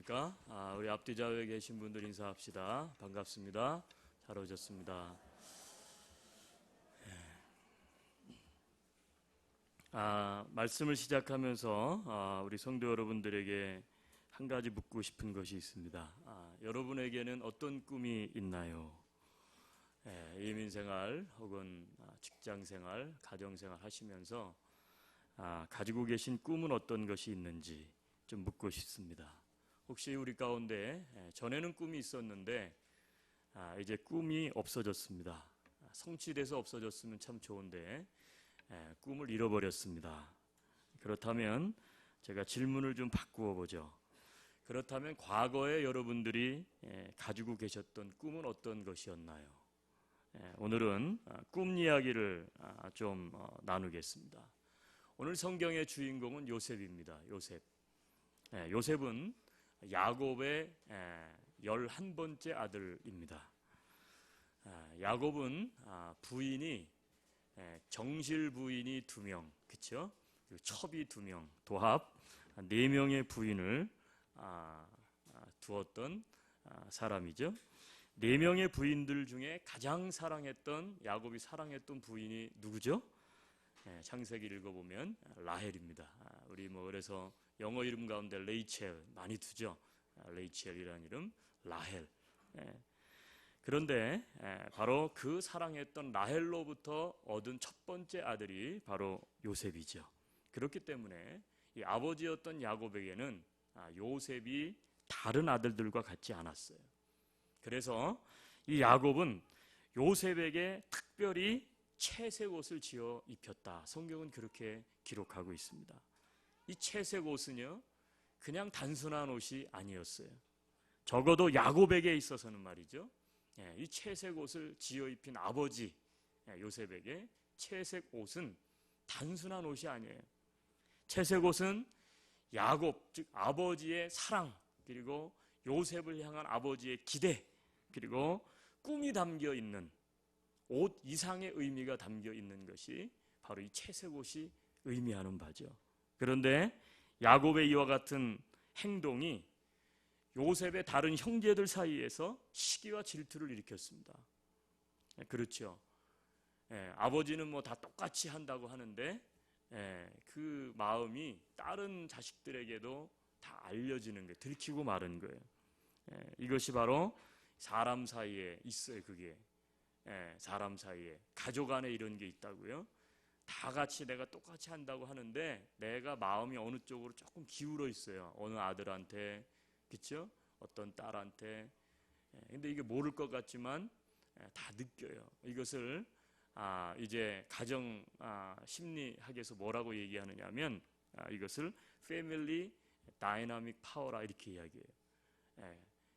안녕하십니까? 우리 앞뒤 좌우에 계신 분들 인사합시다. 반갑습니다. 잘 오셨습니다. 말씀을 시작하면서 우리 성도 여러분들에게 한 가지 묻고 싶은 것이 있습니다. 여러분에게는 어떤 꿈이 있나요? 이민생활 혹은 직장생활, 가정생활 하시면서 가지고 계신 꿈은 어떤 것이 있는지 좀 묻고 싶습니다. 혹시 우리 가운데 전에는 꿈이 있었는데 이제 꿈이 없어졌습니다. 성취돼서 없어졌으면 참 좋은데 꿈을 잃어버렸습니다. 그렇다면 제가 질문을 좀 바꾸어 보죠. 그렇다면 과거에 여러분들이 가지고 계셨던 꿈은 어떤 것이었나요? 오늘은 꿈 이야기를 좀 나누겠습니다. 오늘 성경의 주인공은 요셉입니다. 요셉은 야곱의 11번째 아들입니다. 야곱은 부인이 정실 부인이 2명, 그렇죠? 첩이 2명, 도합 4명의 부인을 두었던 사람이죠. 4명의 부인들 중에 가장 사랑했던, 야곱이 사랑했던 부인이 누구죠? 창세기 읽어보면 라헬입니다. 우리 그래서 영어 이름 가운데 레이첼 많이 두죠. 레이첼이라는 이름, 라헬. 그런데 바로 그 사랑했던 라헬로부터 얻은 첫 번째 아들이 바로 요셉이죠. 그렇기 때문에 이 아버지였던 야곱에게는 요셉이 다른 아들들과 같지 않았어요. 그래서 이 야곱은 요셉에게 특별히 채색 옷을 지어 입혔다. 성경은 그렇게 기록하고 있습니다. 이 채색 옷은요, 그냥 단순한 옷이 아니었어요. 적어도 야곱에게 있어서는 말이죠. 이 채색 옷을 지어 입힌 아버지 요셉에게 채색 옷은 단순한 옷이 아니에요. 채색 옷은 야곱, 즉 아버지의 사랑, 그리고 요셉을 향한 아버지의 기대, 그리고 꿈이 담겨 있는 옷 이상의 의미가 담겨 있는 것이 바로 이 채색 옷이 의미하는 바죠. 그런데 야곱의 이와 같은 행동이 요셉의 다른 형제들 사이에서 시기와 질투를 일으켰습니다. 그렇죠. 아버지는 다 똑같이 한다고 하는데 그 마음이 다른 자식들에게도 다 알려지는 거예요. 들키고 마는 거예요. 이것이 바로 사람 사이에 있어요. 그게 사람 사이에, 가족 안에 이런 게 있다고요. 다 같이 내가 똑같이 한다고 하는데 내가 마음이 어느 쪽으로 조금 기울어 있어요. 어느 아들한테, 그렇죠? 어떤 딸한테. 근데 이게 모를 것 같지만 다 느껴요. 이것을 이제 가정 심리학에서 뭐라고 얘기하느냐면 이것을 패밀리 다이나믹 파워라 이렇게 이야기해요.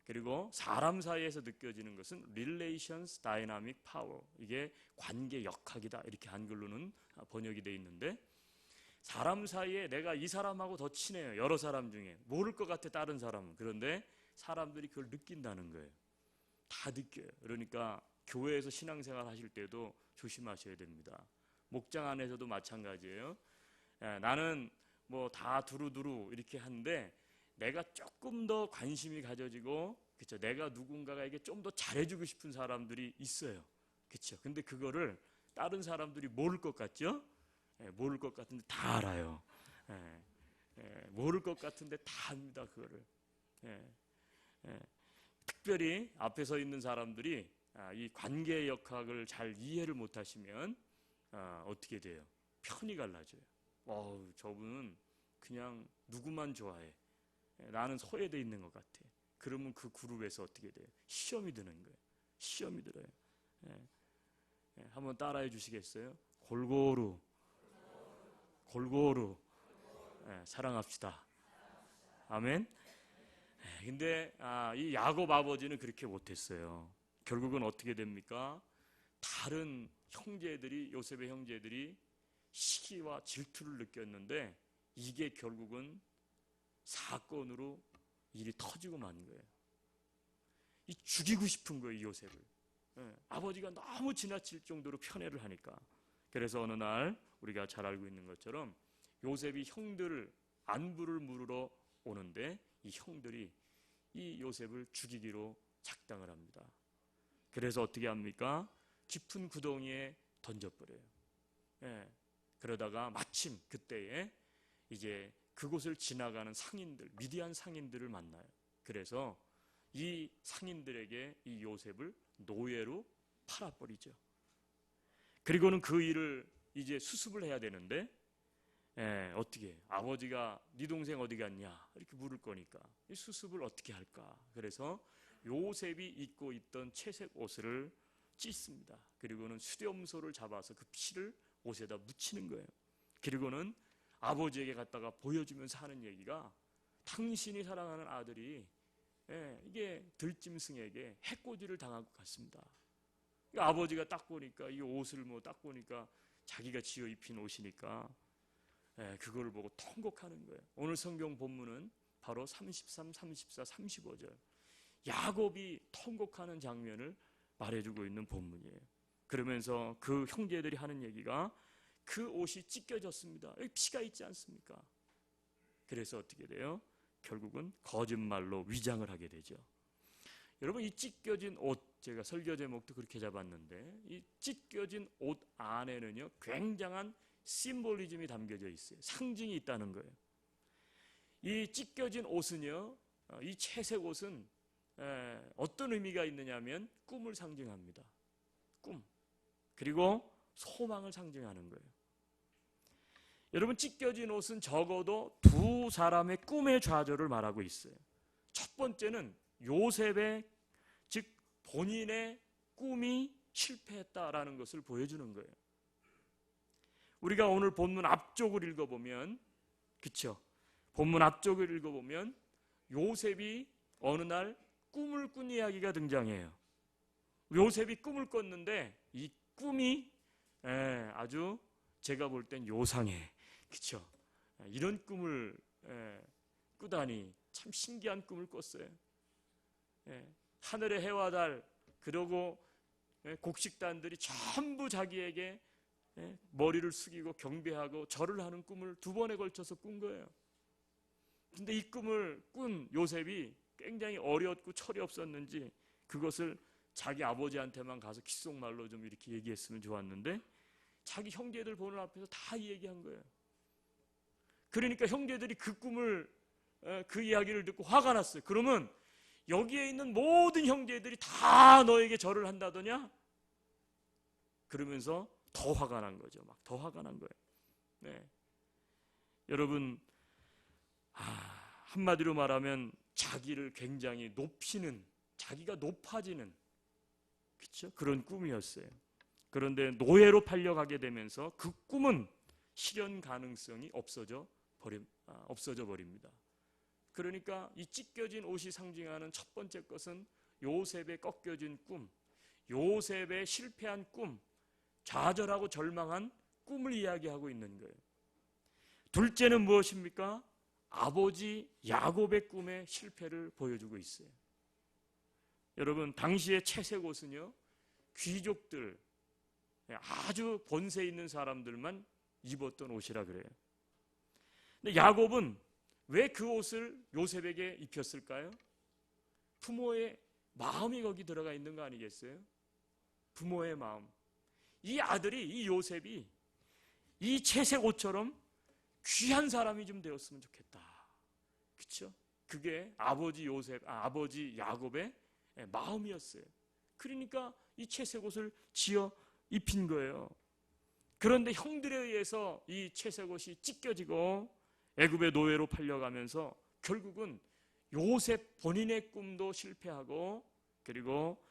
그리고 사람 사이에서 느껴지는 것은 relations dynamic power, 이게 관계 역학이다 이렇게 한글로는 번역이 되어 있는데, 사람 사이에 내가 이 사람하고 더 친해요. 여러 사람 중에 모를 것 같아 다른 사람은. 그런데 사람들이 그걸 느낀다는 거예요. 다 느껴요. 그러니까 교회에서 신앙생활 하실 때도 조심하셔야 됩니다. 목장 안에서도 마찬가지예요. 나는 다 두루두루 이렇게 하는데 내가 조금 더 관심이 가져지고, 그렇죠? 내가 누군가에게 좀 더 잘해주고 싶은 사람들이 있어요. 그렇죠? 근데 그거를 다른 사람들이 모를 것 같죠? 모를 것 같은데 다 알아요. 모를 것 같은데 다 압니다. 그거를. 특별히 앞에 서 있는 사람들이 이 관계의 역학을 잘 이해를 못하시면 어떻게 돼요? 편이 갈라져요. 저분은 그냥 누구만 좋아해. 나는 소외되어 있는 것 같아. 그러면 그 그룹에서 어떻게 돼요? 시험이 드는 거예요. 시험이 들어요. 한번 따라해 주시겠어요? 골고루 사랑합시다. 아멘. 근데 이 야곱 아버지는 그렇게 못했어요. 결국은 어떻게 됩니까? 다른 형제들이, 요셉의 형제들이 시기와 질투를 느꼈는데 이게 결국은 사건으로 일이 터지고 만 거예요. 이 죽이고 싶은 거예요, 요셉을. 아버지가 너무 지나칠 정도로 편애를 하니까. 그래서 어느 날 우리가 잘 알고 있는 것처럼 요셉이 형들을 안부를 물으러 오는데 이 형들이 이 요셉을 죽이기로 작당을 합니다. 그래서 어떻게 합니까? 깊은 구덩이에 던져버려요. 예. 그러다가 마침 그때에 이제 그곳을 지나가는 상인들, 미디안 상인들을 만나요. 그래서 이 상인들에게 이 요셉을 노예로 팔아버리죠. 그리고는 그 일을 이제 수습을 해야 되는데, 어떻게 아버지가 네 동생 어디 갔냐 이렇게 물을 거니까 이 수습을 어떻게 할까. 그래서 요셉이 입고 있던 채색 옷을 찢습니다. 그리고는 수렴소를 잡아서 그 피를 옷에다 묻히는 거예요. 그리고는 아버지에게 갖다가 보여주면서 하는 얘기가, 당신이 사랑하는 아들이 이게 들짐승에게 해코지를 당한 것 같습니다. 그러니까 아버지가 딱 보니까 이 옷을 딱 보니까 자기가 지어 입힌 옷이니까 그걸 보고 통곡하는 거예요. 오늘 성경 본문은 바로 33, 34, 35절 야곱이 통곡하는 장면을 말해주고 있는 본문이에요. 그러면서 그 형제들이 하는 얘기가, 그 옷이 찢겨졌습니다. 여기 피가 있지 않습니까? 그래서 어떻게 돼요? 결국은 거짓말로 위장을 하게 되죠. 여러분, 이 찢겨진 옷, 제가 설교 제목도 그렇게 잡았는데, 이 찢겨진 옷 안에는요 굉장한 심볼리즘이 담겨져 있어요. 상징이 있다는 거예요. 이 찢겨진 옷은요, 이 채색 옷은 어떤 의미가 있느냐면 꿈을 상징합니다. 꿈. 그리고 소망을 상징하는 거예요. 여러분, 찢겨진 옷은 적어도 두 사람의 꿈의 좌절을 말하고 있어요. 첫 번째는 요셉의, 즉 본인의 꿈이 실패했다라는 것을 보여주는 거예요. 우리가 오늘 본문 앞쪽을 읽어보면, 그렇죠? 본문 앞쪽을 읽어보면 요셉이 어느 날 꿈을 꾼 이야기가 등장해요. 요셉이 꿈을 꿨는데 이 꿈이 아주 제가 볼 땐 요상해. 그렇죠? 이런 꿈을 꾸다니 참 신기한 꿈을 꿨어요. 하늘의 해와 달, 그리고 곡식단들이 전부 자기에게 머리를 숙이고 경배하고 절을 하는 꿈을 두 번에 걸쳐서 꾼 거예요. 근데 이 꿈을 꾼 요셉이 굉장히 어렸고 철이 없었는지 그것을 자기 아버지한테만 가서 귓속말로 좀 이렇게 얘기했으면 좋았는데, 자기 형제들 보는 앞에서 다 얘기한 거예요. 그러니까 형제들이 그 꿈을, 그 이야기를 듣고 화가 났어요. 그러면 여기에 있는 모든 형제들이 다 너에게 절을 한다더냐? 그러면서 더 화가 난 거죠. 막 더 화가 난 거예요. 네. 여러분, 한마디로 말하면 자기를 굉장히 높이는, 자기가 높아지는, 그렇죠? 그런 꿈이었어요. 그런데 노예로 팔려가게 되면서 그 꿈은 실현 가능성이 없어져 버립니다. 그러니까 이 찢겨진 옷이 상징하는 첫 번째 것은 요셉의 꺾여진 꿈, 요셉의 실패한 꿈, 좌절하고 절망한 꿈을 이야기하고 있는 거예요. 둘째는 무엇입니까? 아버지 야곱의 꿈의 실패를 보여주고 있어요. 여러분, 당시의 채색 옷은요 귀족들, 아주 본세 있는 사람들만 입었던 옷이라 그래요. 근데 야곱은 왜 그 옷을 요셉에게 입혔을까요? 부모의 마음이 거기 들어가 있는 거 아니겠어요? 부모의 마음. 이 아들이, 이 요셉이 이 채색 옷처럼 귀한 사람이 좀 되었으면 좋겠다. 그렇죠? 그게 아버지 야곱의 마음이었어요. 그러니까 이 채색 옷을 지어 입힌 거예요. 그런데 형들에 의해서 이 채색 옷이 찢겨지고 애굽의 노예로 팔려가면서 결국은 요셉 본인의 꿈도 실패하고, 그리고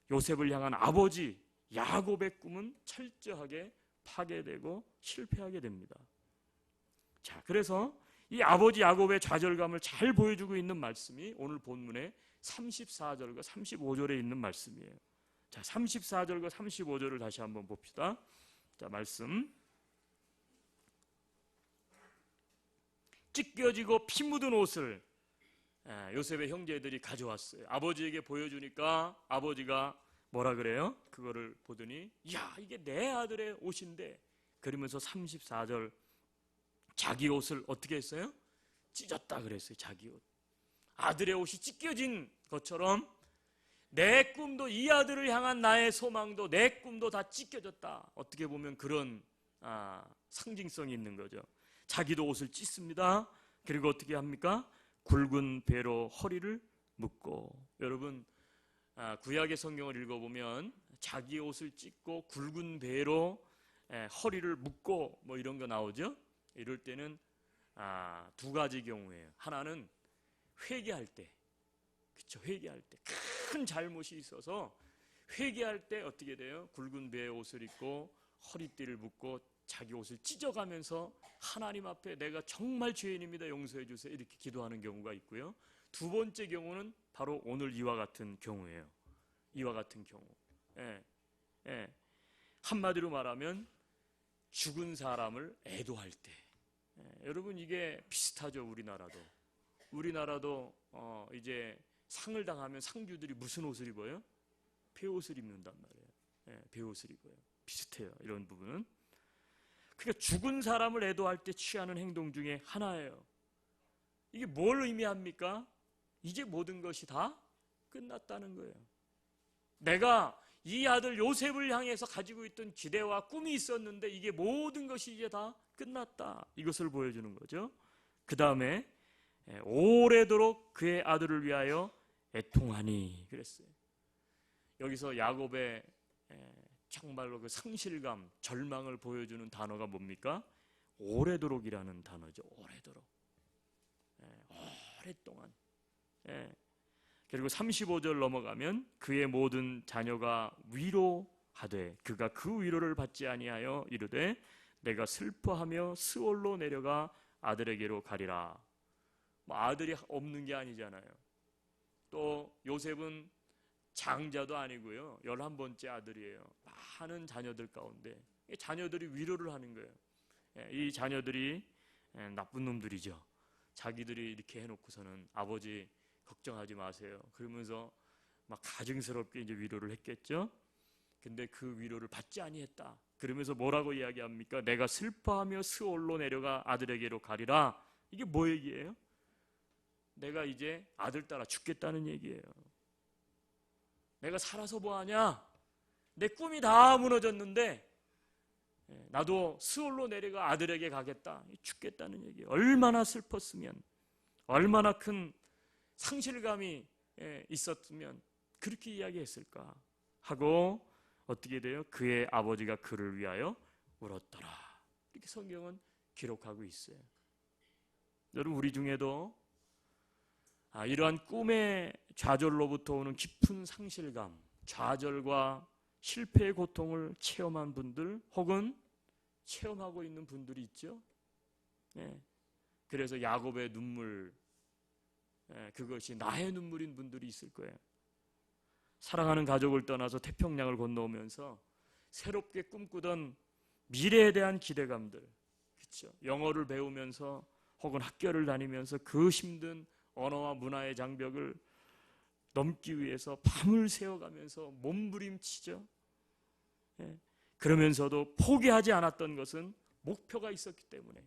요셉을 향한 아버지 야곱의 꿈은 철저하게 파괴되고 실패하게 됩니다. 자, 그래서 이 아버지 야곱의 좌절감을 잘 보여주고 있는 말씀이 오늘 본문의 34절과 35절에 있는 말씀이에요. 자, 34절과 35절을 다시 한번 봅시다. 자, 말씀. 찢겨지고 피 묻은 옷을 요셉의 형제들이 가져왔어요. 아버지에게 보여주니까 아버지가 뭐라 그래요? 그거를 보더니, 야, 이게 내 아들의 옷인데. 그러면서 34절 자기 옷을 어떻게 했어요? 찢었다 그랬어요. 자기 옷. 아들의 옷이 찢겨진 것처럼 내 꿈도, 이 아들을 향한 나의 소망도, 내 꿈도 다 찢겨졌다. 어떻게 보면 그런 상징성이 있는 거죠. 자기도 옷을 찢습니다. 그리고 어떻게 합니까? 굵은 배로 허리를 묶고. 여러분, 구약의 성경을 읽어보면 자기 옷을 찢고 굵은 배로 허리를 묶고 뭐 이런 거 나오죠. 이럴 때는 두 가지 경우예요. 하나는 회개할 때, 그렇죠? 회개할 때 큰 잘못이 있어서 회개할 때 어떻게 돼요? 굵은 배의 옷을 입고 허리띠를 묶고 자기 옷을 찢어가면서 하나님 앞에 내가 정말 죄인입니다, 용서해 주세요, 이렇게 기도하는 경우가 있고요. 두 번째 경우는 바로 오늘 이와 같은 경우예요. 이와 같은 경우. 한마디로 말하면 죽은 사람을 애도할 때. 여러분, 이게 비슷하죠. 우리나라도 이제 상을 당하면 상주들이 무슨 옷을 입어요? 배옷을 입는단 말이에요. 배옷을 입어요. 비슷해요, 이런 부분은. 그러니까 죽은 사람을 애도할 때 취하는 행동 중에 하나예요. 이게 뭘 의미합니까? 이제 모든 것이 다 끝났다는 거예요. 내가 이 아들 요셉을 향해서 가지고 있던 기대와 꿈이 있었는데 이게 모든 것이 이제 다 끝났다. 이것을 보여주는 거죠. 그 다음에 오래도록 그의 아들을 위하여 애통하니 그랬어요. 여기서 야곱의 정말로 그 상실감, 절망을 보여주는 단어가 뭡니까? 오래도록이라는 단어죠. 오래도록. 오랫동안. 그리고 35절 넘어가면 그의 모든 자녀가 위로하되 그가 그 위로를 받지 아니하여 이르되 내가 슬퍼하며 스올로 내려가 아들에게로 가리라. 뭐 아들이 없는 게 아니잖아요. 또 요셉은 장자도 아니고요, 11번째 아들이에요. 많은 자녀들 가운데 자녀들이 위로를 하는 거예요. 이 자녀들이 나쁜 놈들이죠. 자기들이 이렇게 해놓고서는 아버지 걱정하지 마세요, 그러면서 막 가증스럽게 이제 위로를 했겠죠. 근데 그 위로를 받지 아니했다. 그러면서 뭐라고 이야기합니까? 내가 슬퍼하며 스올로 내려가 아들에게로 가리라. 이게 뭐 얘기예요? 내가 이제 아들 따라 죽겠다는 얘기예요. 내가 살아서 뭐하냐? 내 꿈이 다 무너졌는데 나도 스올로 내려가 아들에게 가겠다. 죽겠다는 얘기예요. 얼마나 슬펐으면, 얼마나 큰 상실감이 있었으면 그렇게 이야기했을까 하고 어떻게 돼요? 그의 아버지가 그를 위하여 울었더라. 이렇게 성경은 기록하고 있어요. 여러분, 우리 중에도 이러한 꿈의 좌절로부터 오는 깊은 상실감, 좌절과 실패의 고통을 체험한 분들 혹은 체험하고 있는 분들이 있죠. 그래서 야곱의 눈물, 그것이 나의 눈물인 분들이 있을 거예요. 사랑하는 가족을 떠나서 태평양을 건너오면서 새롭게 꿈꾸던 미래에 대한 기대감들, 그렇죠? 영어를 배우면서 혹은 학교를 다니면서 그 힘든 언어와 문화의 장벽을 넘기 위해서 밤을 새워가면서 몸부림치죠. 그러면서도 포기하지 않았던 것은 목표가 있었기 때문에,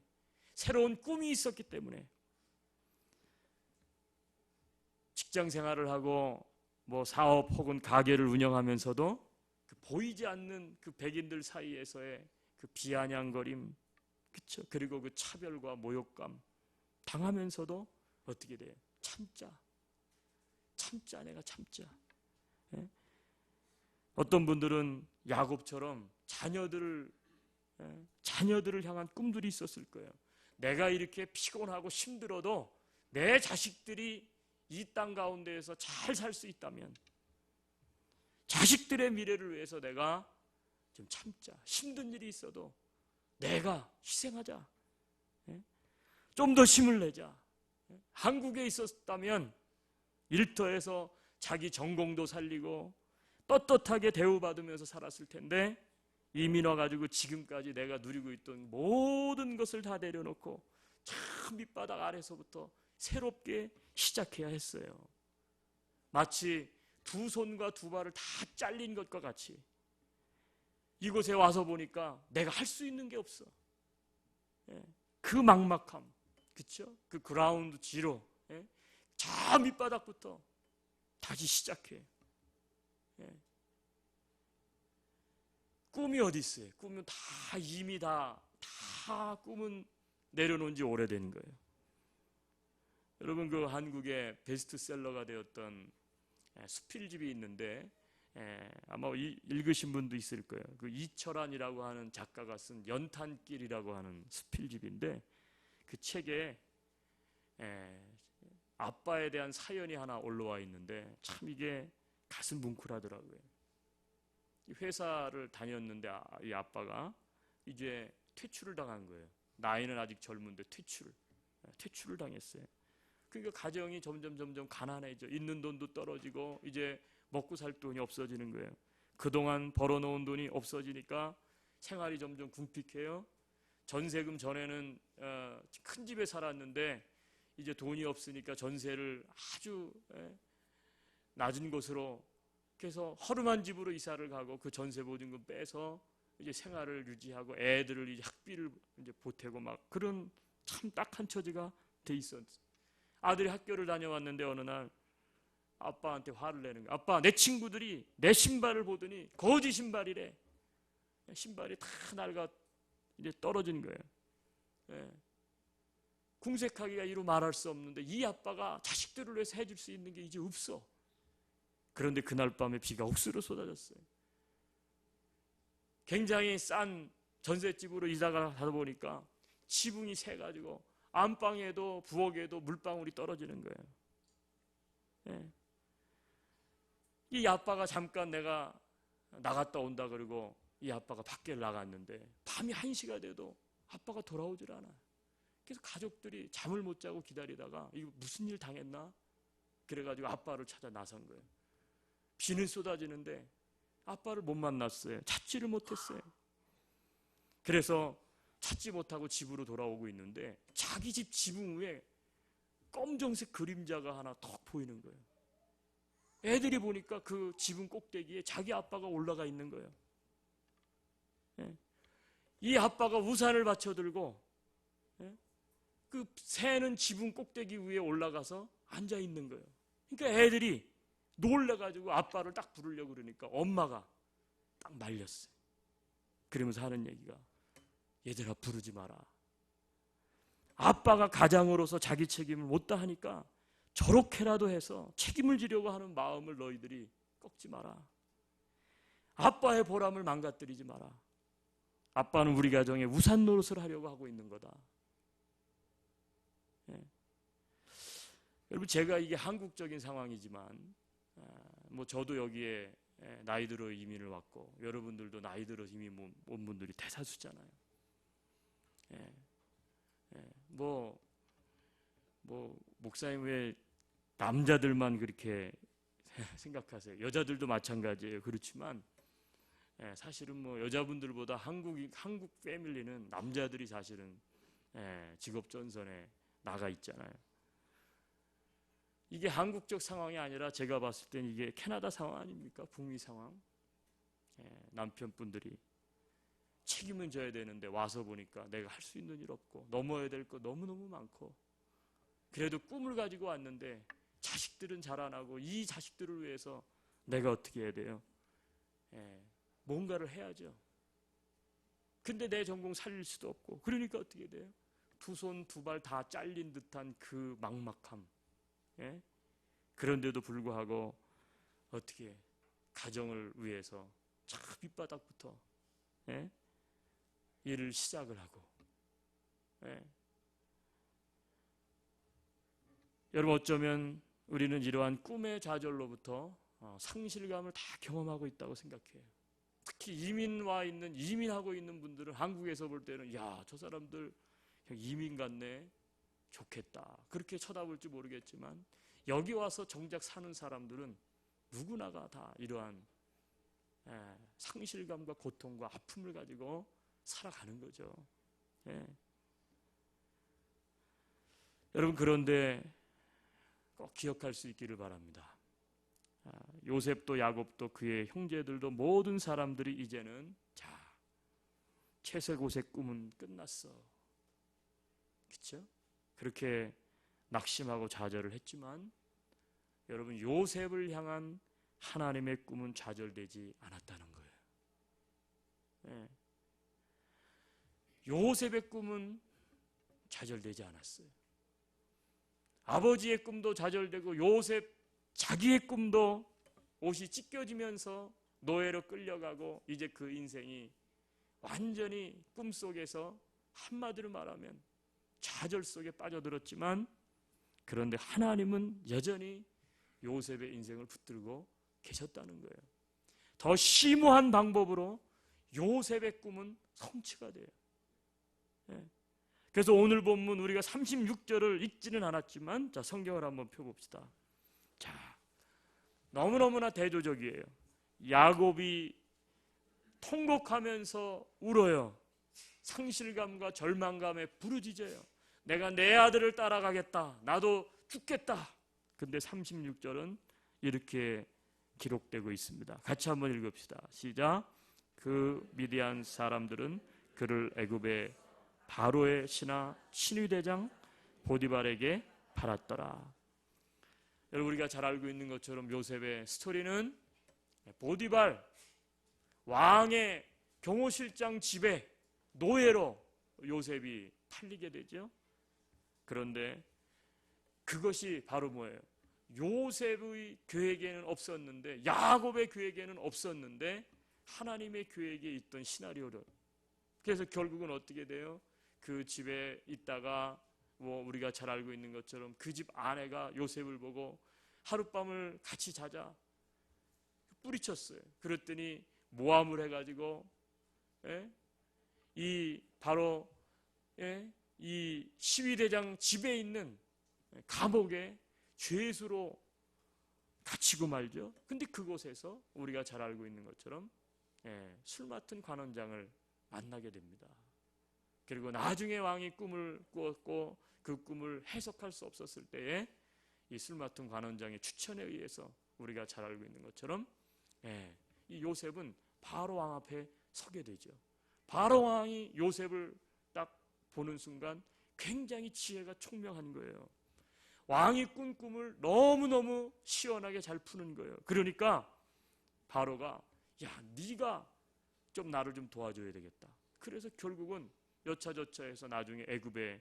새로운 꿈이 있었기 때문에. 직장 생활을 하고 뭐 사업 혹은 가게를 운영하면서도 그 보이지 않는 그 백인들 사이에서의 그 비아냥거림, 그렇죠? 그리고 그 차별과 모욕감 당하면서도 어떻게 돼요? 참자, 내가 참자. 어떤 분들은 야곱처럼 자녀들을 향한 꿈들이 있었을 거예요. 내가 이렇게 피곤하고 힘들어도 내 자식들이 이 땅 가운데에서 잘 살 수 있다면, 자식들의 미래를 위해서 내가 좀 참자. 힘든 일이 있어도 내가 희생하자. 좀 더 힘을 내자. 한국에 있었다면 일터에서 자기 전공도 살리고 떳떳하게 대우받으면서 살았을 텐데, 이민 와가지고 지금까지 내가 누리고 있던 모든 것을 다 내려놓고 참 밑바닥 아래서부터 새롭게 시작해야 했어요. 마치 두 손과 두 발을 다 잘린 것과 같이 이곳에 와서 보니까 내가 할 수 있는 게 없어. 그 막막함, 그렇죠? 그 그라운드 지로, 저 밑바닥부터 다시 시작해. 예. 꿈이 어디 있어요? 꿈은 다 이미 다 꿈은 내려놓은 지 오래된 거예요. 여러분, 그 한국의 베스트셀러가 되었던 수필집이 있는데, 아마 읽으신 분도 있을 거예요. 그 이철환이라고 하는 작가가 쓴 연탄길이라고 하는 수필집인데, 그 책에 아빠에 대한 사연이 하나 올라와 있는데 참 이게 가슴 뭉클하더라고요. 회사를 다녔는데 이 아빠가 이제 퇴출을 당한 거예요. 나이는 아직 젊은데 퇴출을 당했어요. 그러니까 가정이 점점 가난해져. 있는 돈도 떨어지고 이제 먹고 살 돈이 없어지는 거예요. 그동안 벌어놓은 돈이 없어지니까 생활이 점점 궁핍해요. 전세금 전에는 큰 집에 살았는데 이제 돈이 없으니까 전세를 아주 낮은 곳으로, 그래서 허름한 집으로 이사를 가고 그 전세 보증금 빼서 이제 생활을 유지하고 애들을 이제 학비를 이제 보태고 막 그런 참 딱한 처지가 돼 있었어요. 아들이 학교를 다녀왔는데 어느 날 아빠한테 화를 내는 거야. 아빠, 내 친구들이 내 신발을 보더니 거지 신발이래. 신발이 다 낡아 이제 떨어진 거예요. 예. 궁색하기가 이루 말할 수 없는데 이 아빠가 자식들을 위해서 해줄 수 있는 게 이제 없어. 그런데 그날 밤에 비가 옥수로 쏟아졌어요. 굉장히 싼 전셋집으로 이사가 가다 보니까 지붕이 새가지고 안방에도 부엌에도 물방울이 떨어지는 거예요. 예. 이 아빠가 잠깐 내가 나갔다 온다 그러고 이 아빠가 밖에 나갔는데 밤이 1시가 돼도 아빠가 돌아오질 않아요. 그래서 가족들이 잠을 못 자고 기다리다가 이거 무슨 일 당했나? 그래가지고 아빠를 찾아 나선 거예요. 비는 쏟아지는데 아빠를 못 만났어요. 찾지를 못했어요. 그래서 찾지 못하고 집으로 돌아오고 있는데 자기 집 지붕 위에 검정색 그림자가 하나 턱 보이는 거예요. 애들이 보니까 그 지붕 꼭대기에 자기 아빠가 올라가 있는 거예요. 예. 이 아빠가 우산을 받쳐들고 그 새는 지붕 꼭대기 위에 올라가서 앉아 있는 거예요. 그러니까 애들이 놀래가지고 아빠를 딱 부르려고 그러니까 엄마가 딱 말렸어요. 그러면서 하는 얘기가, 얘들아 부르지 마라. 아빠가 가장으로서 자기 책임을 못다 하니까 저렇게라도 해서 책임을 지려고 하는 마음을 너희들이 꺾지 마라. 아빠의 보람을 망가뜨리지 마라. 아빠는 우리 가정에 우산 노릇을 하려고 하고 있는 거다. 예. 여러분, 제가 이게 한국적인 상황이지만 뭐 저도 여기에 나이 들어 이민을 왔고 여러분들도 나이 들어 이민 온 분들이 대다수잖아요. 뭐 목사님 왜 남자들만 그렇게 생각하세요? 여자들도 마찬가지예요. 그렇지만 사실은 뭐 여자분들보다 한국 패밀리는 남자들이 사실은 직업 전선에 나가 있잖아요. 이게 한국적 상황이 아니라 제가 봤을 땐 이게 캐나다 상황 아닙니까? 북미 상황. 남편분들이 책임은 져야 되는데 와서 보니까 내가 할 수 있는 일 없고 넘어야 될 거 너무너무 많고, 그래도 꿈을 가지고 왔는데 자식들은 자라나고 이 자식들을 위해서 내가 어떻게 해야 돼요? 뭔가를 해야죠. 근데 내 전공 살릴 수도 없고, 그러니까 어떻게 돼요? 두 손 두 발 다 잘린 듯한 그 막막함. 그런데도 불구하고 어떻게 가정을 위해서 저 밑바닥부터 일을 시작을 하고. 여러분, 어쩌면 우리는 이러한 꿈의 좌절로부터 상실감을 다 경험하고 있다고 생각해요. 특히 이민하고 있는 분들은 한국에서 볼 때는 야, 저 사람들 그냥 이민 갔네, 좋겠다, 그렇게 쳐다볼지 모르겠지만 여기 와서 정작 사는 사람들은 누구나가 다 이러한 상실감과 고통과 아픔을 가지고 살아가는 거죠. 여러분, 그런데 꼭 기억할 수 있기를 바랍니다. 요셉도 야곱도 그의 형제들도 모든 사람들이 이제는 채색옷의 꿈은 끝났어. 그렇죠? 그렇게 낙심하고 좌절을 했지만 여러분 요셉을 향한 하나님의 꿈은 좌절되지 않았다는 거예요. 예. 요셉의 꿈은 좌절되지 않았어요. 아버지의 꿈도 좌절되고 요셉 자기의 꿈도 옷이 찢겨지면서 노예로 끌려가고 이제 그 인생이 완전히 꿈속에서 한마디로 말하면 좌절 속에 빠져들었지만, 그런데 하나님은 여전히 요셉의 인생을 붙들고 계셨다는 거예요. 더 심오한 방법으로 요셉의 꿈은 성취가 돼요. 예. 그래서 오늘 본문 우리가 36절을 읽지는 않았지만, 자, 성경을 한번 펴봅시다. 자, 너무너무나 대조적이에요. 야곱이 통곡하면서 울어요. 상실감과 절망감에 부르짖어요. 내가 내 아들을 따라가겠다. 나도 죽겠다. 근데 36절은 이렇게 기록되고 있습니다. 같이 한번 읽읍시다. 시작. 그 미디안 사람들은 그를 애굽의 바로의 신하 친위대장 보디발에게 팔았더라. 여러분, 우리가 잘 알고 있는 것처럼 요셉의 스토리는 보디발 왕의 경호실장 집에 노예로 요셉이 팔리게 되죠. 그런데 그것이 바로 뭐예요? 요셉의 계획에는 없었는데, 야곱의 계획에는 없었는데 하나님의 계획에 있던 시나리오를. 그래서 결국은 어떻게 돼요? 그 집에 있다가 우리가 잘 알고 있는 것처럼 그 집 아내가 요셉을 보고 하룻밤을 같이 자자 뿌리쳤어요. 그랬더니 모함을 해가지고 이 바로 이 시위대장 집에 있는 감옥에 죄수로 갇히고 말죠. 근데 그곳에서 우리가 잘 알고 있는 것처럼 술 맡은 관원장을 만나게 됩니다. 그리고 나중에 왕이 꿈을 꾸었고 그 꿈을 해석할 수 없었을 때에 이 술 맡은 관원장의 추천에 의해서 우리가 잘 알고 있는 것처럼 이 요셉은 바로 왕 앞에 서게 되죠. 바로 왕이 요셉을 딱 보는 순간 굉장히 지혜가 총명한 거예요. 왕이 꾼 꿈을 너무너무 시원하게 잘 푸는 거예요. 그러니까 바로가 야, 네가 좀 나를 좀 도와줘야 되겠다. 그래서 결국은 여차저차해서 나중에 애굽의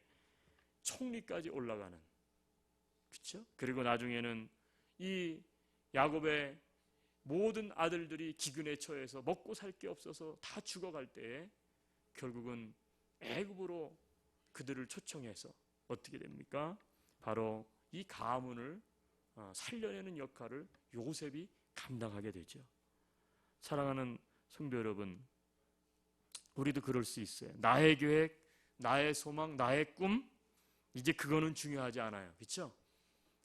총리까지 올라가는, 그렇죠? 그리고 나중에는 이 야곱의 모든 아들들이 기근에 처해서 먹고 살 게 없어서 다 죽어갈 때에 결국은 애굽으로 그들을 초청해서 어떻게 됩니까? 바로 이 가문을 살려내는 역할을 요셉이 감당하게 되죠. 사랑하는 성도 여러분, 우리도 그럴 수 있어요. 나의 계획, 나의 소망, 나의 꿈, 이제 그거는 중요하지 않아요. 그렇죠?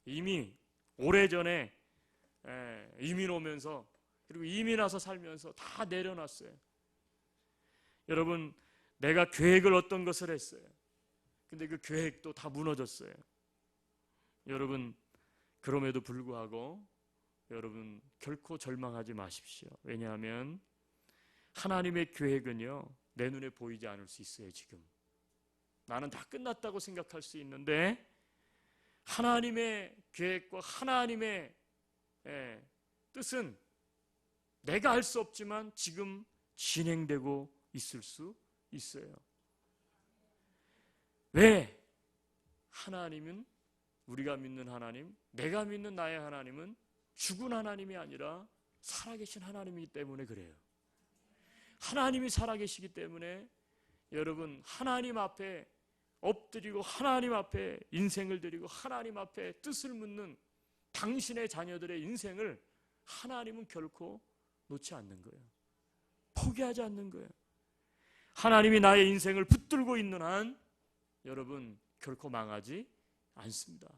이미 오래전에 이민 오면서 그리고 이민 와서 살면서 다 내려놨어요. 여러분, 내가 계획을 어떤 것을 했어요. 근데 그 계획도 다 무너졌어요. 여러분, 그럼에도 불구하고 여러분 결코 절망하지 마십시오. 왜냐하면 하나님의 계획은요, 내 눈에 보이지 않을 수 있어요. 지금 나는 다 끝났다고 생각할 수 있는데 하나님의 계획과 하나님의 뜻은 내가 알 수 없지만 지금 진행되고 있을 수 있어요. 왜? 하나님은, 우리가 믿는 하나님, 내가 믿는 나의 하나님은 죽은 하나님이 아니라 살아계신 하나님이기 때문에 그래요. 하나님이 살아계시기 때문에 여러분, 하나님 앞에 엎드리고 하나님 앞에 인생을 드리고 하나님 앞에 뜻을 묻는 당신의 자녀들의 인생을 하나님은 결코 놓지 않는 거예요. 포기하지 않는 거예요. 하나님이 나의 인생을 붙들고 있는 한 여러분 결코 망하지 않습니다.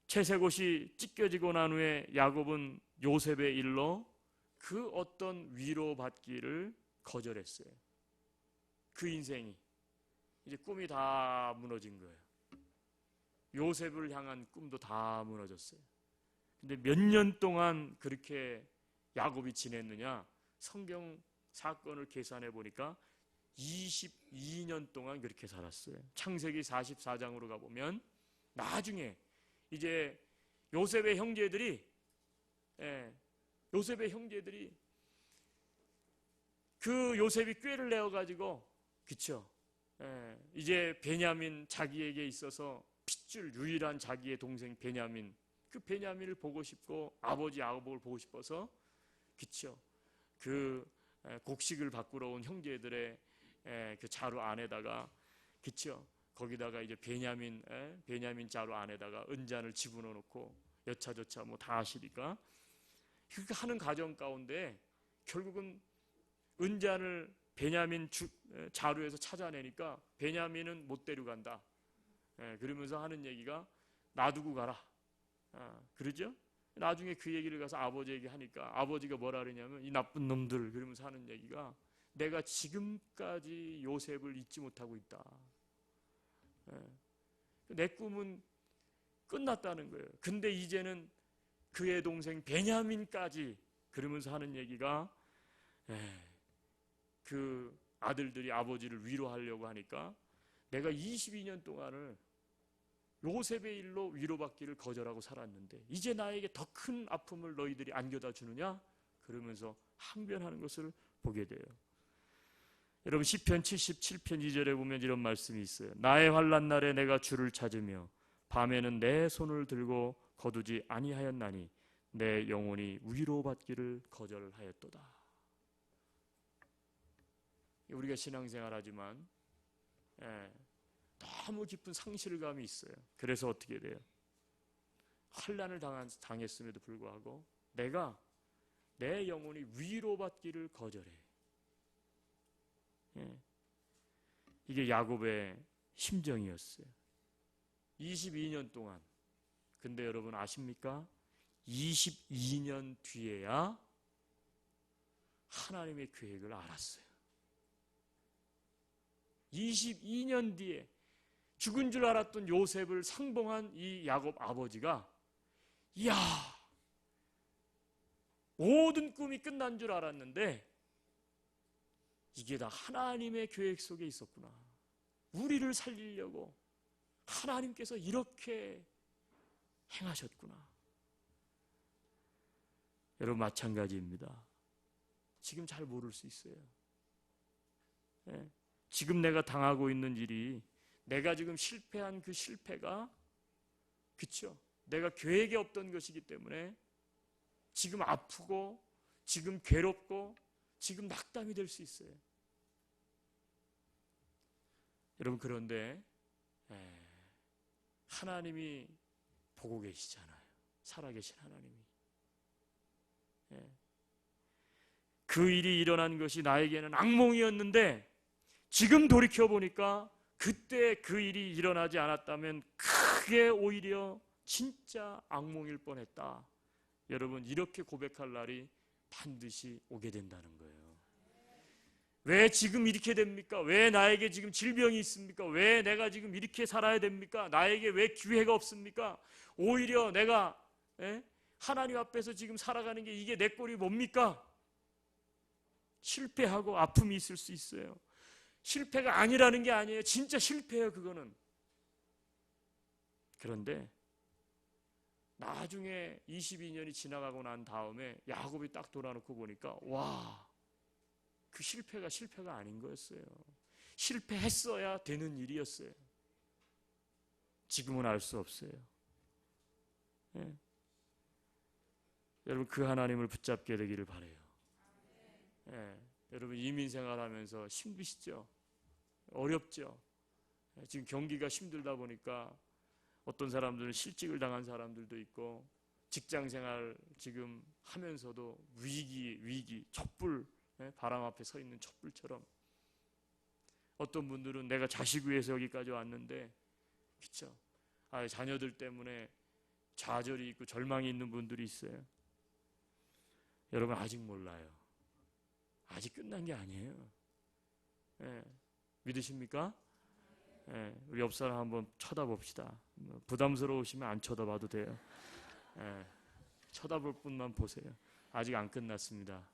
채색옷이 찢겨지고 난 후에 야곱은 요셉의 일로 그 어떤 위로받기를 거절했어요. 그 인생이 이제 꿈이 다 무너진 거예요. 요셉을 향한 꿈도 다 무너졌어요. 근데 몇 년 동안 그렇게 야곱이 지냈느냐? 성경 사건을 계산해 보니까 22년 동안 그렇게 살았어요. 창세기 44장으로 가보면 나중에 이제 요셉의 형제들이 그 요셉이 꾀를 내어가지고, 그쵸? 이제 베냐민 자기에게 있어서 핏줄 유일한 자기의 동생 베냐민, 그 베냐민을 보고 싶고 아버지 야곱을 보고 싶어서, 그쵸? 그 곡식을 바꾸러 온 형제들의 그 자루 안에다가, 그쵸? 거기다가 이제 베냐민 자루 안에다가 은잔을 집어넣어 놓고 여차저차 뭐 다 하시니까, 그렇게 하는 과정 가운데 결국은 은잔을 베냐민 자루에서 찾아내니까 베냐민은 못 데려간다. 그러면서 하는 얘기가 놔두고 가라. 그러죠? 나중에 그 얘기를 가서 아버지에게 하니까 아버지가 뭐라 그러냐면, 이 나쁜 놈들, 그러면서 하는 얘기가, 내가 지금까지 요셉을 잊지 못하고 있다. 내 꿈은 끝났다는 거예요. 근데 이제는 그의 동생 베냐민까지, 그러면서 하는 얘기가, 그 아들들이 아버지를 위로하려고 하니까, 내가 22년 동안을 요셉의 일로 위로받기를 거절하고 살았는데 이제 나에게 더 큰 아픔을 너희들이 안겨다 주느냐? 그러면서 항변하는 것을 보게 돼요. 여러분, 시편 77편 2절에 보면 이런 말씀이 있어요. 나의 환난 날에 내가 주를 찾으며 밤에는 내 손을 들고 거두지 아니하였나니 내 영혼이 위로받기를 거절하였도다. 우리가 신앙생활하지만 너무 깊은 상실감이 있어요. 그래서 어떻게 돼요? 환난을 당했음에도 불구하고 내 영혼이 위로받기를 거절해. 이게 야곱의 심정이었어요. 22년 동안. 근데 여러분 아십니까? 22년 뒤에야 하나님의 계획을 알았어요. 22년 뒤에 죽은 줄 알았던 요셉을 상봉한 이 야곱 아버지가, 이야, 모든 꿈이 끝난 줄 알았는데 이게 다 하나님의 계획 속에 있었구나. 우리를 살리려고 하나님께서 이렇게 행하셨구나. 여러분, 마찬가지입니다. 지금 잘 모를 수 있어요. 지금 내가 당하고 있는 일이, 내가 지금 실패한 그 실패가, 그쵸? 내가 계획에 없던 것이기 때문에 지금 아프고 지금 괴롭고 지금 낙담이 될 수 있어요. 여러분, 그런데 하나님이 보고 계시잖아요. 살아계신 하나님이. 그 일이 일어난 것이 나에게는 악몽이었는데 지금 돌이켜보니까 그때 그 일이 일어나지 않았다면 크게 오히려 진짜 악몽일 뻔했다. 여러분, 이렇게 고백할 날이 반드시 오게 된다는 거예요. 왜 지금 이렇게 됩니까? 왜 나에게 지금 질병이 있습니까? 왜 내가 지금 이렇게 살아야 됩니까? 나에게 왜 기회가 없습니까? 오히려 내가 하나님 앞에서 지금 살아가는 게 이게 내 꼴이 뭡니까? 실패하고 아픔이 있을 수 있어요. 실패가 아니라는 게 아니에요. 진짜 실패예요, 그거는. 그런데 나중에 22년이 지나가고 난 다음에 야곱이 딱 돌아놓고 보니까, 와, 그 실패가 아닌 거였어요. 실패했어야 되는 일이었어요. 지금은 알 수 없어요. 여러분, 그 하나님을 붙잡게 되기를 바라요. 여러분, 이민생활하면서 힘드시죠? 어렵죠? 지금 경기가 힘들다 보니까 어떤 사람들은 실직을 당한 사람들도 있고, 직장생활 지금 하면서도 위기, 촛불, 바람 앞에 서 있는 촛불처럼, 어떤 분들은 내가 자식 위해서 여기까지 왔는데, 그쵸? 자녀들 때문에 좌절이 있고 절망이 있는 분들이 있어요. 여러분, 아직 몰라요. 아직 끝난 게 아니에요. 믿으십니까? 우리 옆 사람 한번 쳐다봅시다. 부담스러우시면 안 쳐다봐도 돼요. 쳐다볼 분만 보세요. 아직 안 끝났습니다.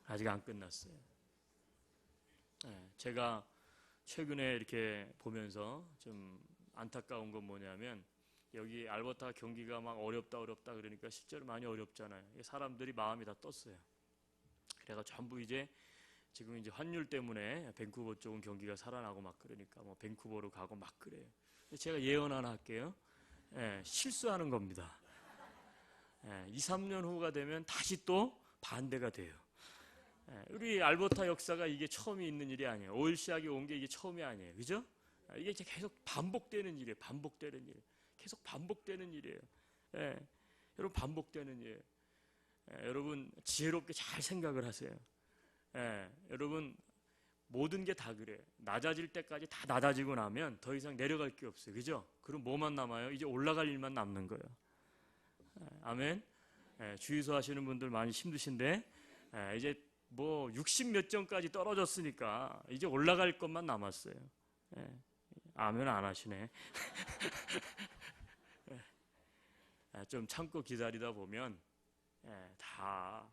아직 안 끝났어요. 제가 최근에 이렇게 보면서 좀 안타까운 건 뭐냐면 여기 알버타 경기가 막 어렵다 그러니까 실제로 많이 어렵잖아요. 사람들이 마음이 다 떴어요. 그래가 전부 이제 지금 이제 환율 때문에 밴쿠버 쪽은 경기가 살아나고 막 그러니까 뭐 밴쿠버로 가고 막 그래요. 제가 예언 하나 할게요. 실수하는 겁니다. 2, 3년 후가 되면 다시 또 반대가 돼요. 우리 알버타 역사가 이게 처음이 있는 일이 아니에요. 오일 시학이 온 게 이게 처음이 아니에요. 그죠? 이게 이제 계속 반복되는 일이에요. 반복되는 일. 계속 반복되는 일이에요. 여러분 반복되는 일이에요. 여러분 지혜롭게 잘 생각을 하세요. 여러분 모든 게 다 그래요. 낮아질 때까지 다 낮아지고 나면 더 이상 내려갈 게 없어요. 그죠? 그럼 뭐만 남아요? 이제 올라갈 일만 남는 거예요. 아멘. 주유소 하시는 분들 많이 힘드신데 이제 뭐 60 몇 점까지 떨어졌으니까 이제 올라갈 것만 남았어요. 아멘 안 하시네. 좀 참고 기다리다 보면 다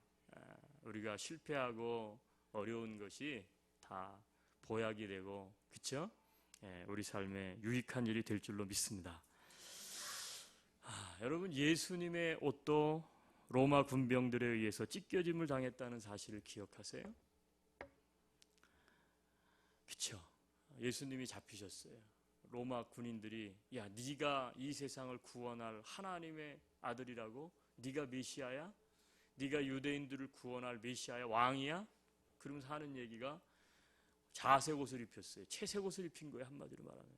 우리가 실패하고 어려운 것이 다 보약이 되고, 그렇죠? 우리 삶에 유익한 일이 될 줄로 믿습니다. 여러분 예수님의 옷도 로마 군병들에 의해서 찢겨짐을 당했다는 사실을 기억하세요? 그렇죠? 예수님이 잡히셨어요. 로마 군인들이 야 네가 이 세상을 구원할 하나님의 아들이라고? 네가 메시아야? 네가 유대인들을 구원할 메시아야? 왕이야? 그러면서 하는 얘기가 자색 옷을 입혔어요. 채색 옷을 입힌 거예요. 한마디로 말하면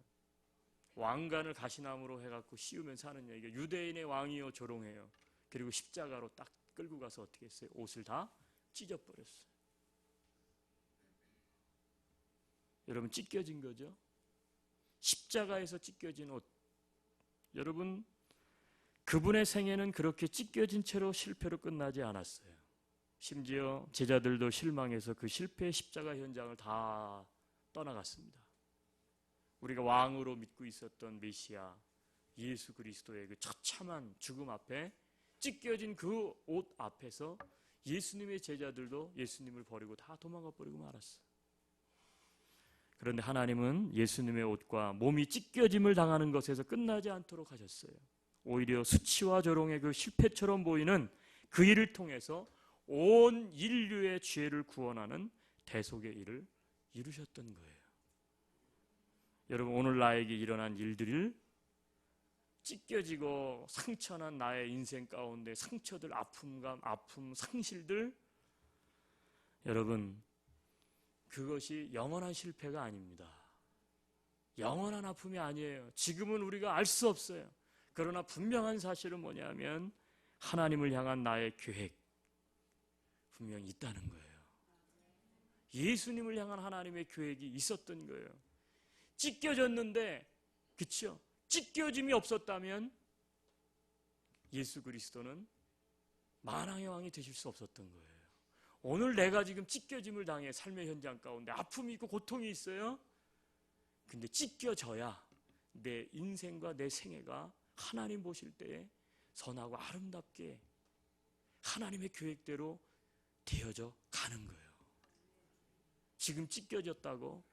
왕관을 가시나무로 해갖고 씌우면서 하는 얘기가 유대인의 왕이요 조롱해요. 그리고 십자가로 딱 끌고 가서 어떻게 했어요? 옷을 다 찢어버렸어요. 여러분 찢겨진 거죠? 십자가에서 찢겨진 옷. 여러분 그분의 생애는 그렇게 찢겨진 채로 실패로 끝나지 않았어요. 심지어 제자들도 실망해서 그 실패의 십자가 현장을 다 떠나갔습니다. 우리가 왕으로 믿고 있었던 메시아 예수 그리스도의 그 처참한 죽음 앞에 찢겨진 그 옷 앞에서 예수님의 제자들도 예수님을 버리고 다 도망가 버리고 말았어요. 그런데 하나님은 예수님의 옷과 몸이 찢겨짐을 당하는 것에서 끝나지 않도록 하셨어요. 오히려 수치와 조롱의 그 실패처럼 보이는 그 일을 통해서 온 인류의 죄를 구원하는 대속의 일을 이루셨던 거예요. 여러분 오늘 나에게 일어난 일들을 찢겨지고 상처난 나의 인생 가운데 상처들, 아픔, 상실들, 여러분 그것이 영원한 실패가 아닙니다. 영원한 아픔이 아니에요. 지금은 우리가 알 수 없어요. 그러나 분명한 사실은 뭐냐면 하나님을 향한 나의 계획 분명히 있다는 거예요. 예수님을 향한 하나님의 계획이 있었던 거예요. 찢겨졌는데, 그렇죠? 찢겨짐이 없었다면 예수 그리스도는 만왕의 왕이 되실 수 없었던 거예요. 오늘 내가 지금 찢겨짐을 당해 삶의 현장 가운데 아픔이 있고 고통이 있어요. 근데 찢겨져야 내 인생과 내 생애가 하나님 보실 때에 선하고 아름답게 하나님의 계획대로 되어져 가는 거예요. 지금 찢겨졌다고,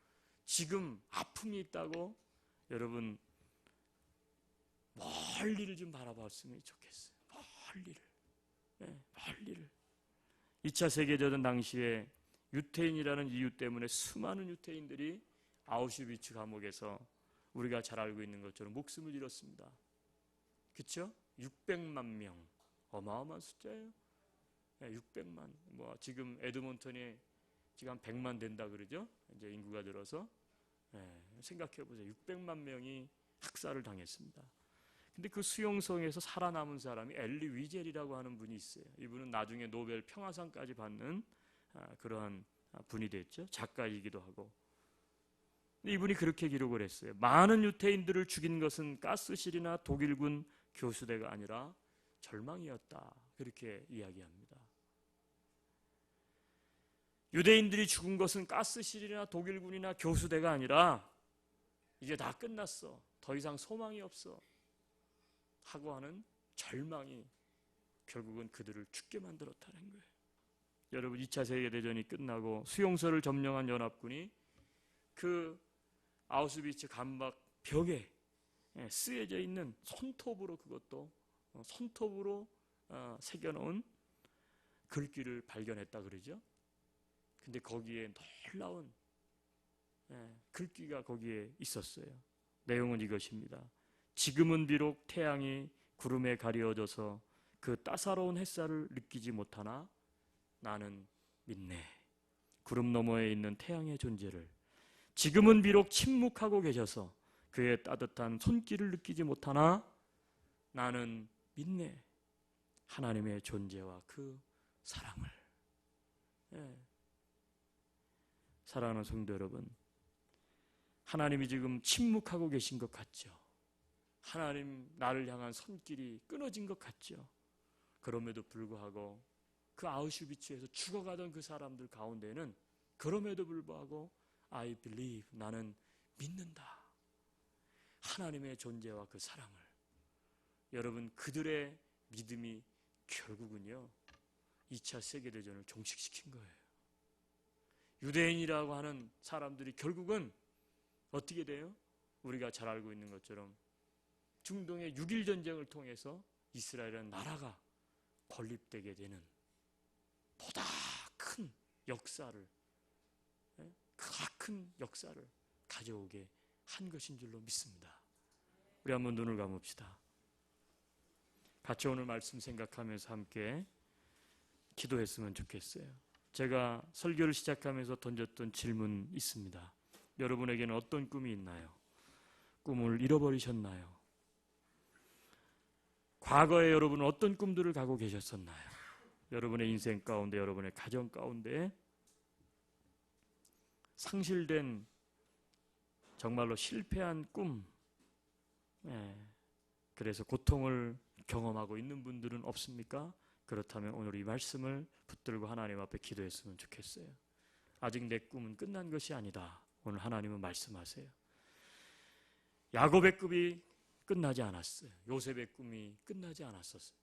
지금 아픔이 있다고 여러분 멀리를 좀 바라봤으면 좋겠어요. 멀리를. 2차 세계대전 당시에 유태인이라는 이유 때문에 수많은 유태인들이 아우슈비츠 감옥에서 우리가 잘 알고 있는 것처럼 목숨을 잃었습니다. 그렇죠? 600만 명. 어마어마한 숫자예요. 600만. 뭐 지금 에드몬턴이 지금 한 100만 된다 그러죠? 이제 인구가 들어서. 생각해 보세요. 600만 명이 학살을 당했습니다. 근데 그 수용소에서 살아남은 사람이 엘리 위젤이라고 하는 분이 있어요. 이분은 나중에 노벨 평화상까지 받는 그러한 분이 됐죠. 작가이기도 하고. 근데 이분이 그렇게 기록을 했어요. 많은 유태인들을 죽인 것은 가스실이나 독일군 교수대가 아니라 절망이었다. 그렇게 이야기합니다. 유대인들이 죽은 것은 가스실이나 독일군이나 교수대가 아니라 이제 다 끝났어. 더 이상 소망이 없어. 하고 하는 절망이 결국은 그들을 죽게 만들었다는 거예요. 여러분 2차 세계대전이 끝나고 수용소를 점령한 연합군이 그 아우슈비츠 감박 벽에 쓰여져 있는 손톱으로, 그것도 손톱으로 새겨놓은 글귀를 발견했다 그러죠. 근데 거기에 놀라운 글귀가 거기에 있었어요. 내용은 이것입니다. 지금은 비록 태양이 구름에 가려져서 그 따사로운 햇살을 느끼지 못하나 나는 믿네. 구름 너머에 있는 태양의 존재를. 지금은 비록 침묵하고 계셔서 그의 따뜻한 손길을 느끼지 못하나 나는 믿네. 하나님의 존재와 그 사랑을. 사랑하는 성도 여러분, 하나님이 지금 침묵하고 계신 것 같죠? 하나님 나를 향한 손길이 끊어진 것 같죠? 그럼에도 불구하고 그 아우슈비츠에서 죽어가던 그 사람들 가운데는 그럼에도 불구하고 I believe, 나는 믿는다. 하나님의 존재와 그 사랑을. 여러분, 그들의 믿음이 결국은요 2차 세계대전을 종식시킨 거예요. 유대인이라고 하는 사람들이 결국은 어떻게 돼요? 우리가 잘 알고 있는 것처럼 중동의 6.1 전쟁을 통해서 이스라엘이라는 나라가 건립되게 되는 보다 큰 역사를, 큰 역사를 가져오게 한 것인 줄로 믿습니다. 우리 한번 눈을 감읍시다. 같이 오늘 말씀 생각하면서 함께 기도했으면 좋겠어요. 제가 설교를 시작하면서 던졌던 질문 있습니다. 여러분에게는 어떤 꿈이 있나요? 꿈을 잃어버리셨나요? 과거에 여러분은 어떤 꿈들을 가고 계셨었나요? 여러분의 인생 가운데, 여러분의 가정 가운데 상실된, 정말로 실패한 꿈, 그래서 고통을 경험하고 있는 분들은 없습니까? 그렇다면 오늘 이 말씀을 붙들고 하나님 앞에 기도했으면 좋겠어요. 아직 내 꿈은 끝난 것이 아니다. 오늘 하나님은 말씀하세요. 야곱의 꿈이 끝나지 않았어요. 요셉의 꿈이 끝나지 않았었어요.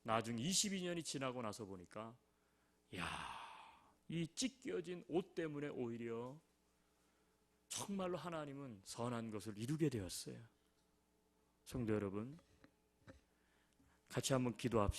나중 22년이 지나고 나서 보니까 이 찢겨진 옷 때문에 오히려 정말로 하나님은 선한 것을 이루게 되었어요. 성도 여러분, 같이 한번 기도합시다.